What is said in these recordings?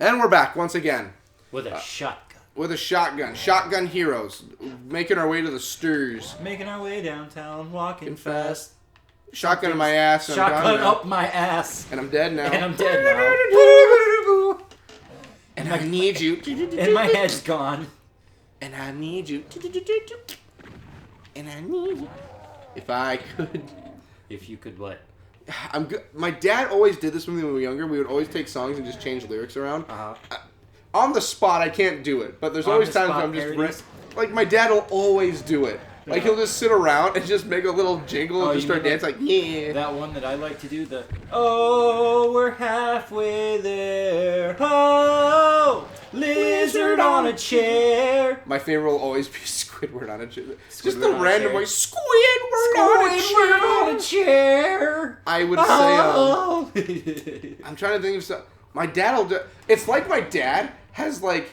And we're back once again. With a shotgun. With a shotgun. Shotgun heroes. Making our way to the stairs. Making our way downtown, walking fast. Shotgun in my ass. And Shotgun up my ass. And I'm dead now. And I'm dead now. And I need you. And my head's gone. And I need you. And I need you. If I could. If you could what? I'm good. My dad always did this when we were younger. We would always take songs and just change lyrics around. On the spot, I can't do it, but there's always times when I'm just like my dad will always do it. Like he'll just sit around and just make a little jingle and just start dancing like yeah. That one that I like to do, the oh, we're halfway there. Oh, lizard on a chair. My favorite will always be Squidward on a chair. Just Squidward the on a random chair. way Squidward on a chair. I would say I'm trying to think of stuff. My dad will do. It's like my dad has like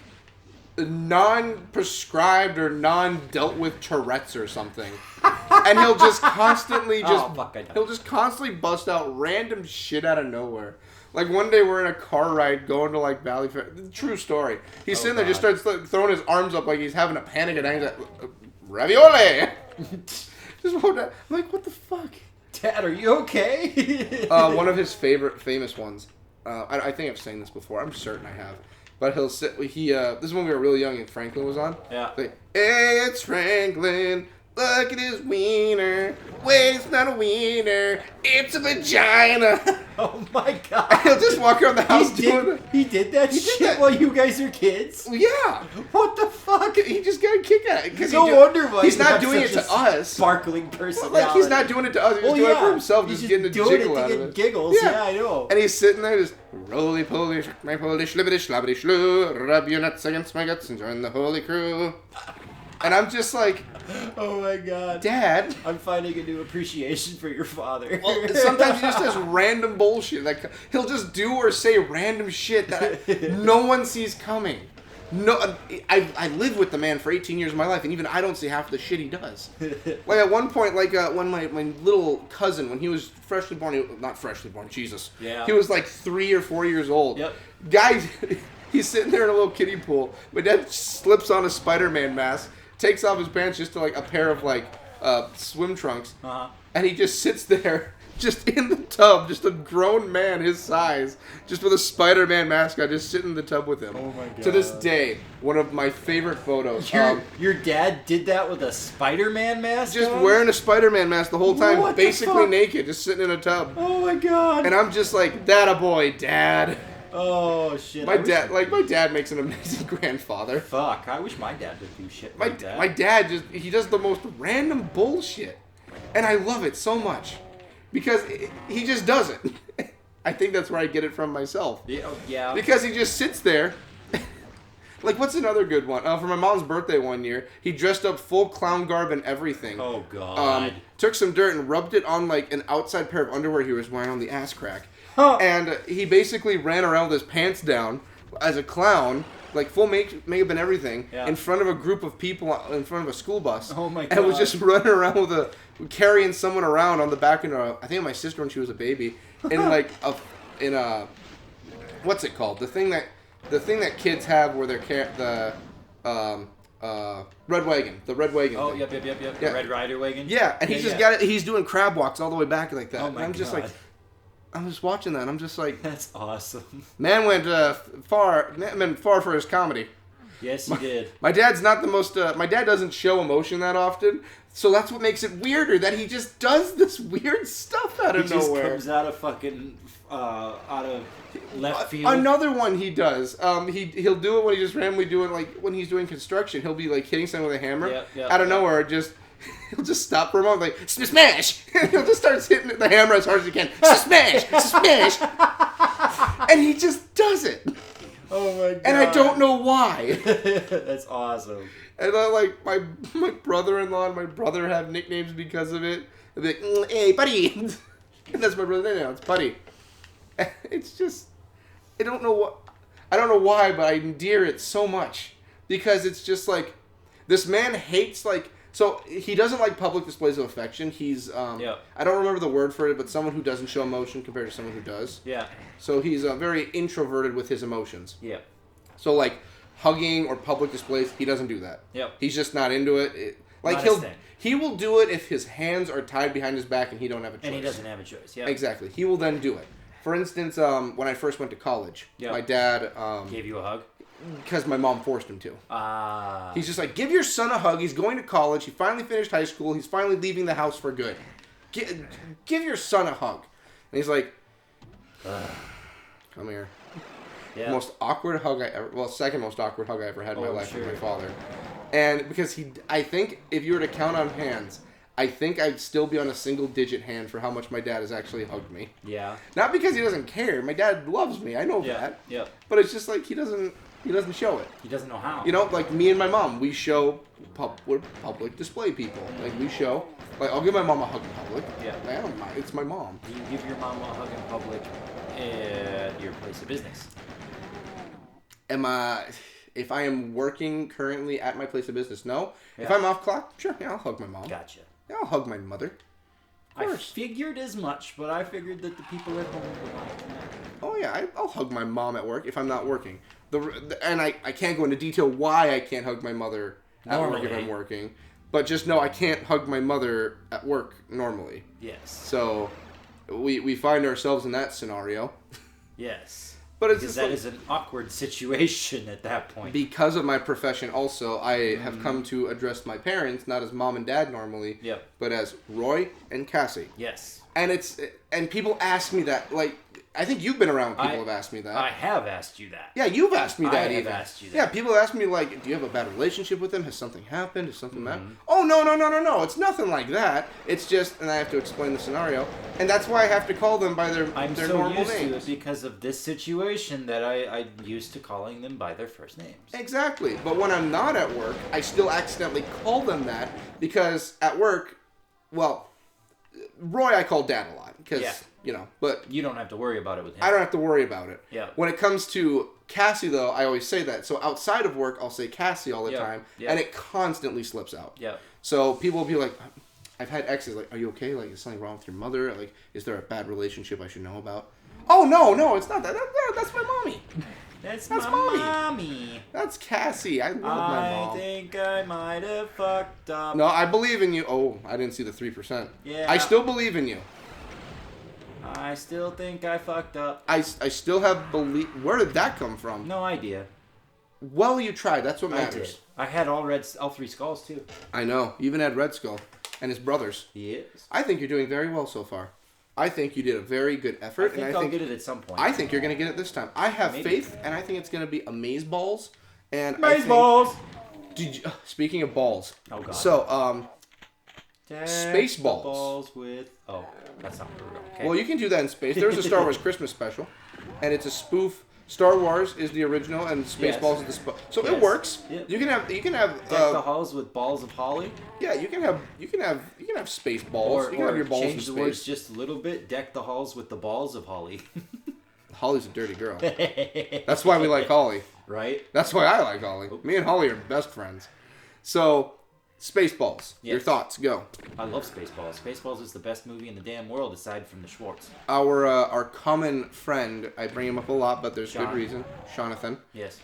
non-prescribed or non-dealt with Tourette's or something, and he'll just constantly he'll just constantly bust out random shit out of nowhere. Like one day we're in a car ride going to like Valley Fair. True story. He's sitting there, just starts throwing his arms up like he's having a panic attack. He's like, ravioli. Just I'm like, what the fuck? Dad, are you okay? One of his famous ones. I think I've sang this before. I'm certain I have. But he'll sit. This is when we were really young and Franklin was on. Yeah. Like, hey, it's Franklin. Look at his wiener. Wait, it's not a wiener. It's a vagina. Oh my god. And he'll just walk around the house doing it. He did that shit while you guys were kids? Yeah. What the fuck? He just got a kick out of it. No wonder why he's not doing it to us. Sparkling personality. Like, he's not doing it to us. He's doing it for himself. Just getting a jiggle out of it. Giggles. Yeah, I know. And he's sitting there just roly poly, my poly, shlibbity shlabbity shloo, rub your nuts against my guts and join the holy crew. And I'm just like, oh my god, Dad. I'm finding a new appreciation for your father. Well, sometimes he just has random bullshit. Like he'll just do or say random shit that no one sees coming. No, I lived with the man for 18 years of my life, and even I don't see half the shit he does. Like at one point, like when my little cousin, when he was freshly born, not freshly born, Jesus. Yeah. He was like 3 or 4 years old. Yep. Guys, he's sitting there in a little kiddie pool. My dad slips on a Spider-Man mask, takes off his pants just to like a pair of like swim trunks, and he just sits there. Just in the tub, just a grown man his size, just with a Spider-Man mask on, just sitting in the tub with him. Oh my god. To this day, one of my favorite photos. Your dad did that with a Spider-Man mask just on? wearing a Spider-Man mask the whole time, What basically naked, just sitting in a tub. Oh my god. And I'm just like, that a boy, Dad. Oh shit. My dad makes an amazing grandfather. Fuck, I wish my dad would do shit My like that. my dad he does the most random bullshit. And I love it so much. Because he just does it. I think that's where I get it from myself. Yeah. Because he just sits there. Like, what's another good one? For my mom's birthday one year, he dressed up full clown garb and everything. Oh, God. Took some dirt and rubbed it on, like, an outside pair of underwear he was wearing on the ass crack. Huh. And he basically ran around with his pants down as a clown, like, full makeup and everything, in front of a group of people in front of a school bus. Oh, my God. And was just running around carrying someone around on the back of I think my sister when she was a baby, in like what's it called? The thing that kids have where they're red wagon. The red wagon. Oh, thing. yep. Yeah. The Red Rider wagon. Yeah, and he's just got it. He's doing crab walks all the way back like that. Oh my and I'm just God. like, I'm just watching that. And I'm just like, that's awesome. Man went far for his comedy. Yes, he did. My dad's not the most. My dad doesn't show emotion that often, so that's what makes it weirder. That he just does this weird stuff out of nowhere. He just comes out of fucking out of left field. Another one he does. He'll do it when he's just randomly doing like when he's doing construction. He'll be like hitting something with a hammer out of nowhere. He'll just stop for a moment, like smash. He'll just start hitting the hammer as hard as he can. Smash. And he just does it. Oh my god. And I don't know why. That's awesome. And like my brother-in-law and my brother have nicknames because of it. They'll be like, hey, buddy. And that's my brother's name now. It's Buddy. It's just, I don't know why, but I endear it so much. Because it's just like, this man hates like So he doesn't like public displays of affection. He's I don't remember the word for it, but someone who doesn't show emotion compared to someone who does. Yeah. So he's very introverted with his emotions. Yeah. So like hugging or public displays, he doesn't do that. Yep. He's just not into it. He will do it if his hands are tied behind his back and he don't have a choice. And he doesn't have a choice. Yeah. Exactly. He will then do it. For instance, when I first went to college, my dad gave you a hug. Because my mom forced him to. He's just like, give your son a hug. He's going to college. He finally finished high school. He's finally leaving the house for good. Give your son a hug. And he's like, come here. Yeah. Most awkward hug second most awkward hug I ever had in my life with my father. And because I think if you were to count on hands, I think I'd still be on a single digit hand for how much my dad has actually hugged me. Yeah. Not because he doesn't care. My dad loves me. I know that. Yeah. But it's just like he doesn't show it. He doesn't know how. You know, like me and my mom, we show we're public display people. Like we show, like I'll give my mom a hug in public. Yeah. I don't mind. It's my mom. Do you give your mom a hug in public at your place of business? If I am working currently at my place of business, no. Yeah. If I'm off clock, sure, yeah, I'll hug my mom. Gotcha. Yeah, I'll hug my mother. Of course. I figured as much, but I figured that the people at home would like to know. Oh yeah, I'll hug my mom at work if I'm not working. And I can't go into detail why I can't hug my mother at work if I'm working. But just know I can't hug my mother at work normally. Yes. So we find ourselves in that scenario. Yes. But because that is an awkward situation at that point. Because of my profession also, I have come to address my parents, not as mom and dad normally, but as Roy and Cassie. Yes. And people ask me that, like, I think you've been around people have asked me that. I have asked you that. Yeah, you've asked me that I have asked you that. Yeah, people ask me, like, do you have a bad relationship with them? Has something happened? Has something happened? Oh, no. It's nothing like that. It's just, and I have to explain the scenario. And that's why I have to call them by their normal names. I'm so used to it because of this situation that I'm used to calling them by their first names. Exactly. But when I'm not at work, I still accidentally call them that because at work, well, Roy I call Dad a lot because, but... You don't have to worry about it with him. I don't have to worry about it. Yeah. When it comes to Cassie, though, I always say that. So outside of work, I'll say Cassie all the time, and it constantly slips out. Yeah. So people will be like, I've had exes, like, are you okay? Like, is something wrong with your mother? Like, is there a bad relationship I should know about? Oh, no, it's not that. That's my mommy. That's my mommy. That's Cassie. I love my mom. I think I might have fucked up. No, I believe in you. Oh, I didn't see the 3%. Yeah. I still believe in you. I still think I fucked up. I still have belief. Where did that come from? No idea. Well, you tried. That's what matters. I had all three skulls, too. I know. You even had Red Skull and his brothers. Yes. I think you're doing very well so far. I think you did a very good effort. I think I'll get it at some point. I think you're going to get it this time. I have faith, and I think it's going to be amazeballs. And Amazeballs! Speaking of balls. Oh, God. So, Spaceballs. Balls with... Oh, that's not real. Okay. Well, you can do that in space. There's a Star Wars Christmas special, and it's a spoof. Star Wars is the original, and Spaceballs is the so it works. Yep. You can have deck the halls with balls of holly. Yeah, you can have Spaceballs. You can have your balls change the words just a little bit. Deck the halls with the balls of holly. Holly's a dirty girl. That's why we like Holly. Right. That's why I like Holly. Me and Holly are best friends. So. Spaceballs. Yes. Your thoughts, go. I love Spaceballs. Spaceballs is the best movie in the damn world aside from the Schwartz. Our common friend, I bring him up a lot, but there's good reason. Jonathan. Yes.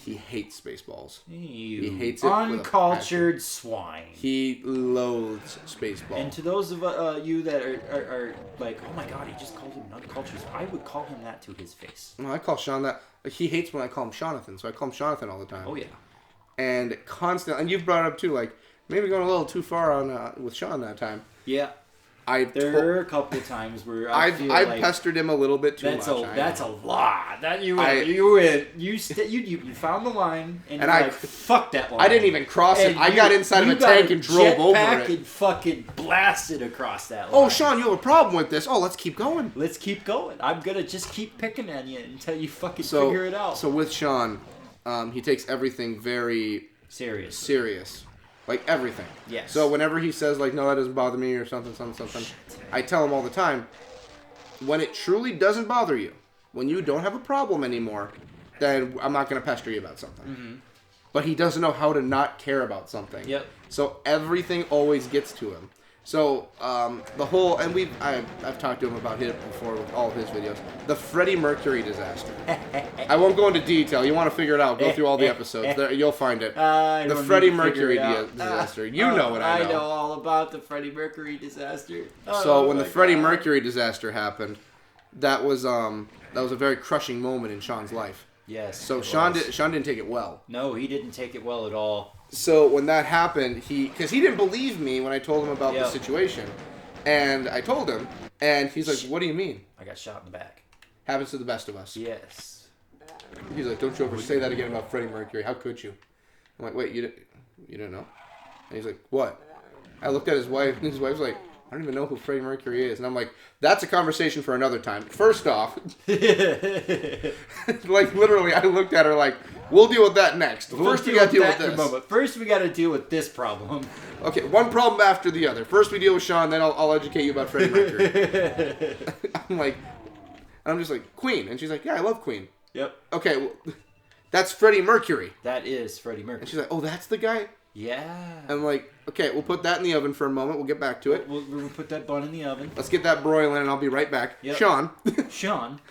He hates Spaceballs. He hates it. Uncultured swine. He loathes Spaceballs. And to those of you that are like, oh my God, he just called him uncultured, I would call him that to his face. No, I call Sean that. He hates when I call him Jonathan, so I call him Jonathan all the time. Oh yeah. And you've brought it up too, like maybe going a little too far on with Sean that time. Yeah, there are a couple of times where I've pestered him a little bit too much. That's a lot. That you found the line and I fuck that line. I didn't even cross it. I got inside of a tank and drove over it. And fucking blasted across that line. Oh, Sean, you have a problem with this? Oh, let's keep going. Let's keep going. I'm gonna just keep picking on you until you fucking figure it out. So with Sean. He takes everything very serious. Like everything. Yes. So whenever he says like, no, that doesn't bother me or something, I tell him all the time, when it truly doesn't bother you, when you don't have a problem anymore, then I'm not going to pester you about something. Mm-hmm. but he doesn't know how to not care about something. Yep. So everything always gets to him. So the whole, and I've talked to him about it before with all of his videos. The Freddie Mercury disaster. I won't go into detail. You want to figure it out? Go through all the episodes. There, you'll find it. The Freddie Mercury disaster. You know what I know. I know all about the Freddie Mercury disaster. So when the Freddie Mercury disaster happened, that was a very crushing moment in Sean's life. Yes. So Sean didn't take it well. No, he didn't take it well at all. So when that happened, because he didn't believe me when I told him about the situation, and I told him, and he's like, "What do you mean?" I got shot in the back. Happens to the best of us. Yes. He's like, "Don't you ever say that again about Freddie Mercury? How could you?" I'm like, "Wait, you didn't know?" And he's like, "What?" I looked at his wife, and his wife's like, "I don't even know who Freddie Mercury is." And I'm like, "That's a conversation for another time." First off, like literally, I looked at her like, "We'll deal with that next. First, we got to deal with this. First, we got to deal with this problem." Okay, one problem after the other. First, we deal with Sean, then I'll educate you about Freddie Mercury. I'm just like, Queen, and she's like, "Yeah, I love Queen." Yep. Okay, well, that's Freddie Mercury. That is Freddie Mercury. And she's like, "Oh, that's the guy." Yeah. I'm like, okay, we'll put that in the oven for a moment. We'll get back to it. We'll put that bun in the oven. Let's get that broiling, and I'll be right back. Yep. Sean.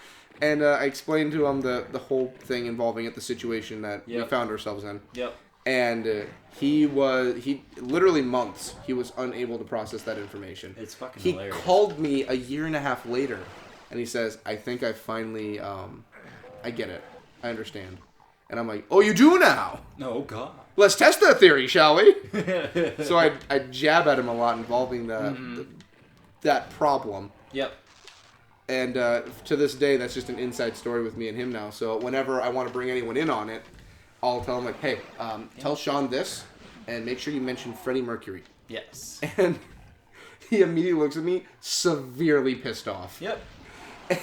And I explained to him the whole thing involving it, the situation that we found ourselves in. Yep. And he literally months, he was unable to process that information. It's fucking hilarious. He called me a year and a half later, and he says, "I think I finally, I get it. I understand." And I'm like, "Oh, you do now?" Oh, God. Let's test that theory, shall we? So I jab at him a lot involving that problem. Yep. And to this day, that's just an inside story with me and him now. So whenever I want to bring anyone in on it, I'll tell him like, "Hey, tell Sean this, and make sure you mention Freddie Mercury." Yes. And he immediately looks at me, severely pissed off. Yep.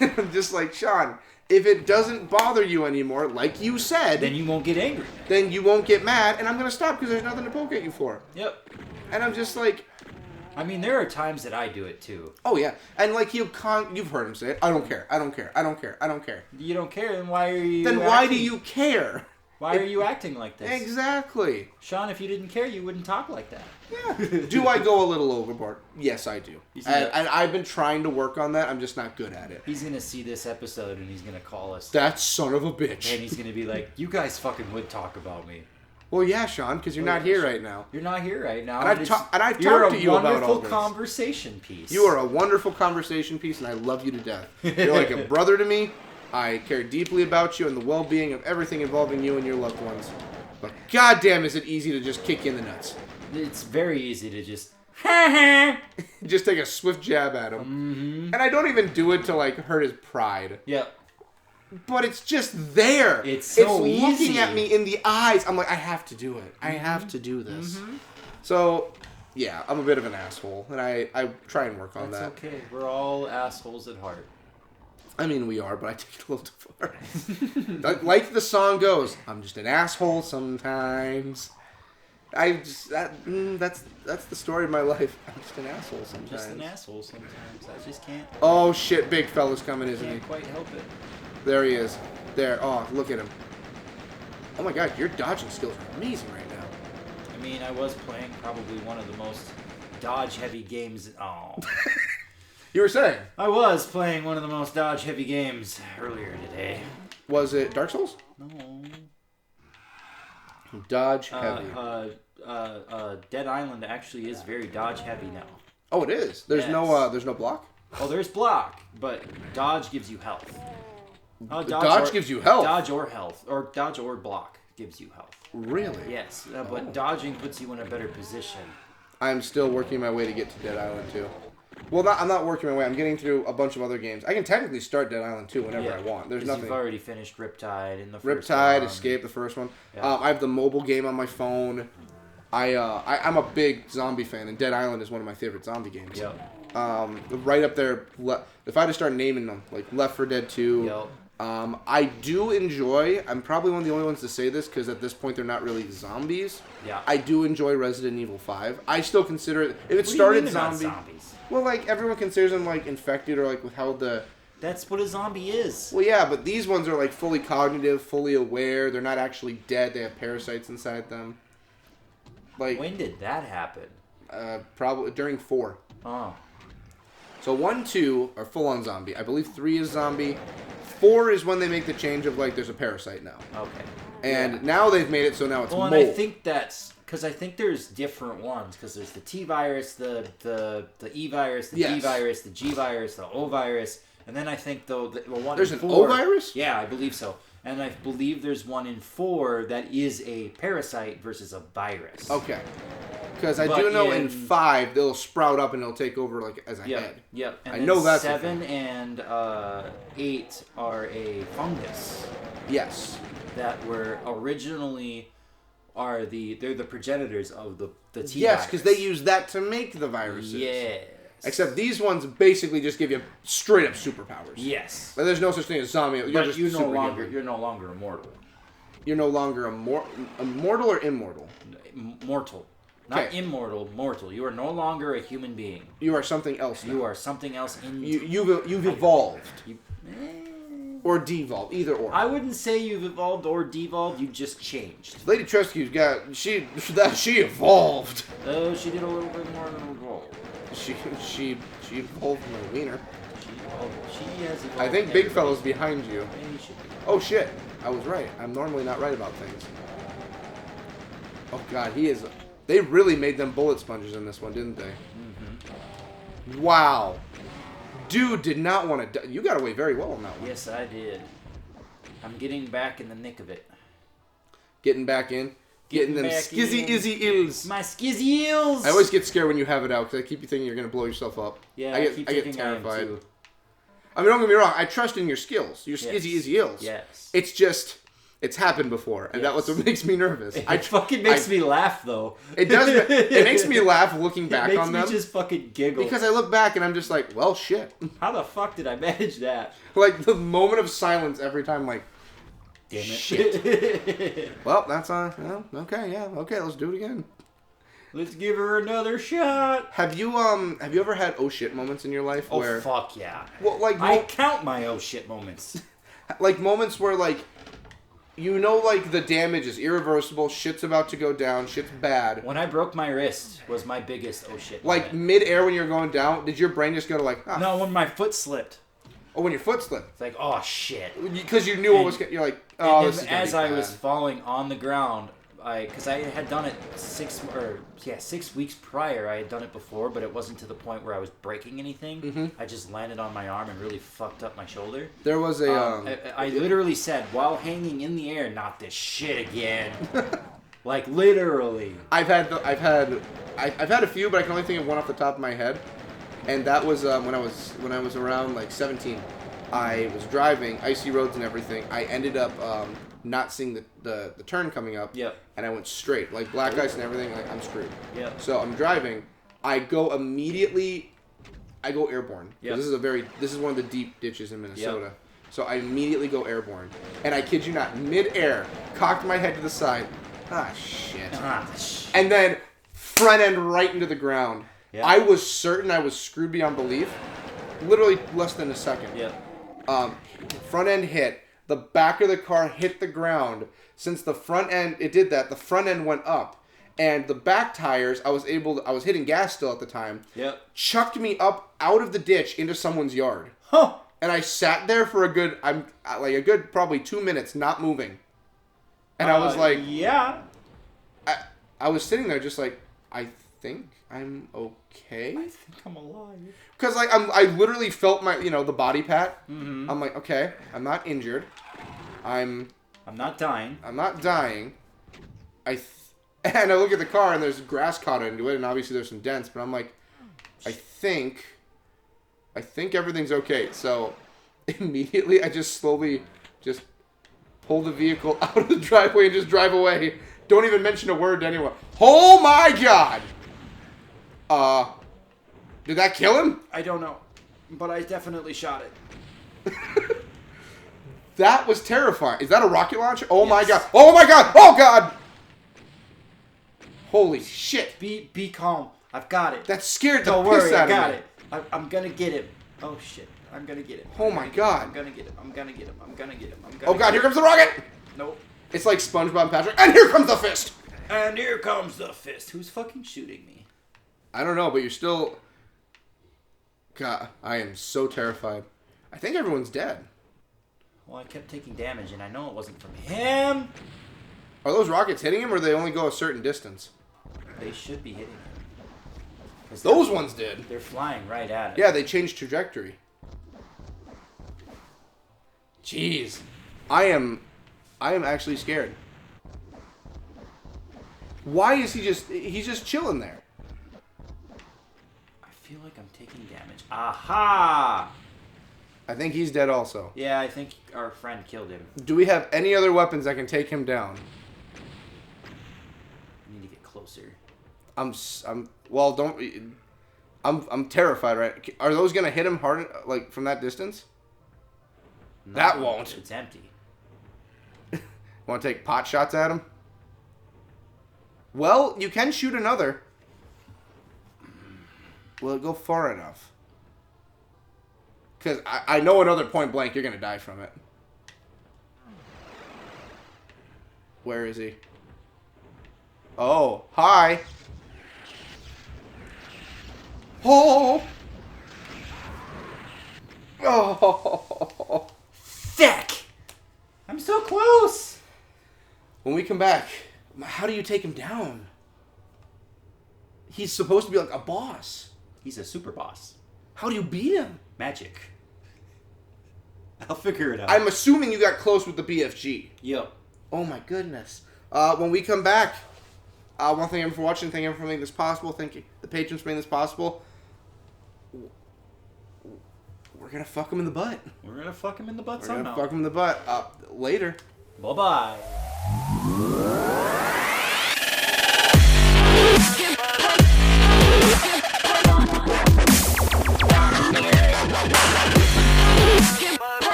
And I'm just like, "Sean, if it doesn't bother you anymore, like you said, then you won't get angry. Then you won't get mad, and I'm going to stop because there's nothing to poke at you for." Yep. And I'm just like... I mean, there are times that I do it, too. Oh, yeah. And, like, you've heard him say it. "I don't care. I don't care. I don't care. I don't care." You don't care, then why are you Then why do you care? Why are you acting like this? Exactly. Sean, if you didn't care, you wouldn't talk like that. Yeah. Do I go a little overboard? Yes, I do. And I've been trying to work on that. I'm just not good at it. He's going to see this episode and he's going to call us. That son of a bitch. And he's going to be like, "You guys fucking would talk about me." Well, yeah, Sean, because you're not here right now. You're not here right now. And I've talked to you about all this. You're a wonderful conversation piece. You are a wonderful conversation piece, and I love you to death. You're like a brother to me. I care deeply about you and the well-being of everything involving you and your loved ones. But goddamn, is it easy to just kick you in the nuts. It's very easy to just... just take a swift jab at him. Mm-hmm. And I don't even do it to, like, hurt his pride. Yep. But it's just there. It's so easy. It's looking easy. at me in the eyes. I'm like, I have to do it. I have to do this. Mm-hmm. So, yeah, I'm a bit of an asshole. And I try and work on that. That's okay. We're all assholes at heart. I mean, we are, but I take it a little too far. Like the song goes, "I'm just an asshole sometimes." That's the story of my life. I'm just an asshole sometimes. Just an asshole sometimes. I just can't. Oh shit, big fella's coming, isn't he? Can't quite help it. There he is. There. Oh, look at him. Oh my god, your dodging skills are amazing right now. I mean, I was playing probably one of the most dodge-heavy games. Oh. You were saying? I was playing one of the most dodge-heavy games earlier today. Was it Dark Souls? No. Dodge heavy. Dead Island actually is very dodge heavy now. Oh, it is. There's no block. Oh, there's block, but dodge gives you health. Dodge gives you health. Dodge or health, or dodge or block gives you health. Really? Yes, but dodging puts you in a better position. I'm still working my way to get to Dead Island 2. Well, I'm not working my way. I'm getting through a bunch of other games. I can technically start Dead Island 2 whenever I want. There's nothing. You've already finished Riptide in the first Riptide, one. Escape, the first one. Yeah. I have the mobile game on my phone. I'm a big zombie fan, and Dead Island is one of my favorite zombie games. Yep. Right up there. If I had to start naming them, like Left 4 Dead 2. Yep. I do enjoy. I'm probably one of the only ones to say this because at this point they're not really zombies. Yeah. I do enjoy Resident Evil 5. I still consider it. If it started zombies. Well, like everyone considers them like infected or like with how the That's what a zombie is. Well, yeah, but these ones are like fully cognitive, fully aware. They're not actually dead. They have parasites inside them. Like, when did that happen? Probably during 4. Oh. So 1, 2 are full-on zombie. I believe 3 is zombie. 4 is when they make the change of like there's a parasite now. Okay. And now they've made it so now it's mold. And I think that's because I think there's different ones because there's the T virus, the E virus, the D virus, the G virus, the O virus, and then I think though the one there's in an 4, O virus. Yeah, I believe so. And I believe there's one in 4 that is a parasite versus a virus. Okay. Because I do know in 5 they'll sprout up and they'll take over like as a head. Yep. And I know that's 7 and 8 are a fungus. Yes. That were originally they're the progenitors of the T virus. Yes, because they use that to make the viruses. Yes. Except these ones basically just give you straight up superpowers. Yes. But there's no such thing as zombie. You're no longer immortal. You're no longer immortal or immortal? Mortal. Not immortal, mortal. You are no longer a human being. You are something else now. You are something else in... You've evolved. Or devolved, either or. I wouldn't say you've evolved or devolved, you just changed. Lady Trescue's got... She evolved. Oh, she did a little bit more than evolve. She evolved from a wiener. She has evolved. I think Big Fella's behind you. Maybe she did. Oh shit, I was right. I'm normally not right about things. Oh god, he is... They really made them bullet sponges in this one, didn't they? Mm-hmm. Wow. Dude did not want to... You got away very well on that one. Yes, I did. I'm getting back in the nick of it. Getting back in? Getting them skizzy ills. My skizzy ills! I always get scared when you have it out because I keep you thinking you're going to blow yourself up. Yeah, I get terrified. too. I mean, don't get me wrong. I trust in your skills. Your skizzy ills. Yes. It's just... It's happened before, and that's what makes me nervous. It fucking makes me laugh, though. It does. It makes me laugh looking back on them. It makes me just fucking giggle. Because I look back and I'm just like, well, shit. How the fuck did I manage that? Like, the moment of silence every time, like, damn it. Shit. Well, that's okay, let's do it again. Let's give her another shot. Have you ever had oh shit moments in your life where... Oh, fuck yeah. Well, like... I count my oh shit moments. Like, moments where, like... You know, like, the damage is irreversible, shit's about to go down, shit's bad. When I broke my wrist was my biggest oh shit moment. Like, mid-air when you're going down, did your brain just go to, like... Oh. No, when my foot slipped. Oh, when your foot slipped? It's like, oh, shit. Because you knew what was... You're like, oh, this is gonna be bad. As I was falling on the ground, because I had done it 6 weeks prior. I had done it before, but it wasn't to the point where I was breaking anything. Mm-hmm. I just landed on my arm and really fucked up my shoulder. There was a... I literally said, while hanging in the air, not this shit again. Like, literally. I've had a few, but I can only think of one off the top of my head. And that was when I was around, like, 17. I was driving, icy roads and everything. I ended up... not seeing the turn coming up. Yep. And I went straight. Like black ice and everything, like I'm screwed. Yep. So I'm driving. I go airborne. Yep. This is one of the deep ditches in Minnesota. Yep. So I immediately go airborne. And I kid you not, mid-air, cocked my head to the side. Shit. And then front end right into the ground. Yep. I was certain I was screwed beyond belief. Literally less than a second. Yep. Front end hit. The back of the car hit the ground. Since the front end, the front end went up. And the back tires, I was hitting gas still at the time. Yep. Chucked me up out of the ditch into someone's yard. Huh. And I sat there for a good probably 2 minutes not moving. And I was like... Yeah. I was sitting there just like, I think I'm okay. I think I'm alive. Because like I literally felt my the body pat. Mm-hmm. I'm like, okay, I'm not injured. I'm not dying. I'm not dying. And I look at the car and there's grass caught into it, and obviously there's some dents. But I'm like, I think everything's okay. So immediately I just slowly just pull the vehicle out of the driveway and just drive away. Don't even mention a word to anyone. Oh my god! Did that kill him? I don't know. But I definitely shot it. That was terrifying. Is that a rocket launcher? Oh my god. Oh my god. Oh god. Holy shit. Be calm. I've got it. That scared the Don't piss worry, out of me. I got it. I'm gonna get him. Oh shit. I'm gonna get him. Oh my god. I'm gonna get him. I'm gonna get him. I'm gonna get him. Oh god, here comes the rocket! Nope. It's like SpongeBob and Patrick. And here comes the fist! And here comes the fist. Who's fucking shooting me? I don't know, but you're still... God, I am so terrified. I think everyone's dead. Well, I kept taking damage, and I know it wasn't from him. Are those rockets hitting him, or they only go a certain distance? They should be hitting him. Those ones did. They're flying right at him. Yeah, they changed trajectory. Jeez. I am actually scared. Why is he's just chilling there? I feel like I'm taking damage. Aha! I think he's dead also. Yeah, I think our friend killed him. Do we have any other weapons that can take him down? I need to get closer. I'm terrified, right? Are those gonna hit him hard, like from that distance? No, that won't. It's empty. Want to take pot shots at him? Well, you can shoot another. Will it go far enough? Because I know another point blank, you're gonna die from it. Where is he? Oh, hi. Oh! Oh! Thick! I'm so close! When we come back, how do you take him down? He's supposed to be like a boss. He's a super boss. How do you beat him? Magic. I'll figure it out. I'm assuming you got close with the BFG. Yep. Oh my goodness. When we come back, I want to thank everyone for watching. Thank everyone for making this possible. Thank you, the patrons, for making this possible. We're gonna fuck him in the butt. We're gonna fuck him in the butt We're somehow. gonna fuck him in the butt. Later. Bye-bye.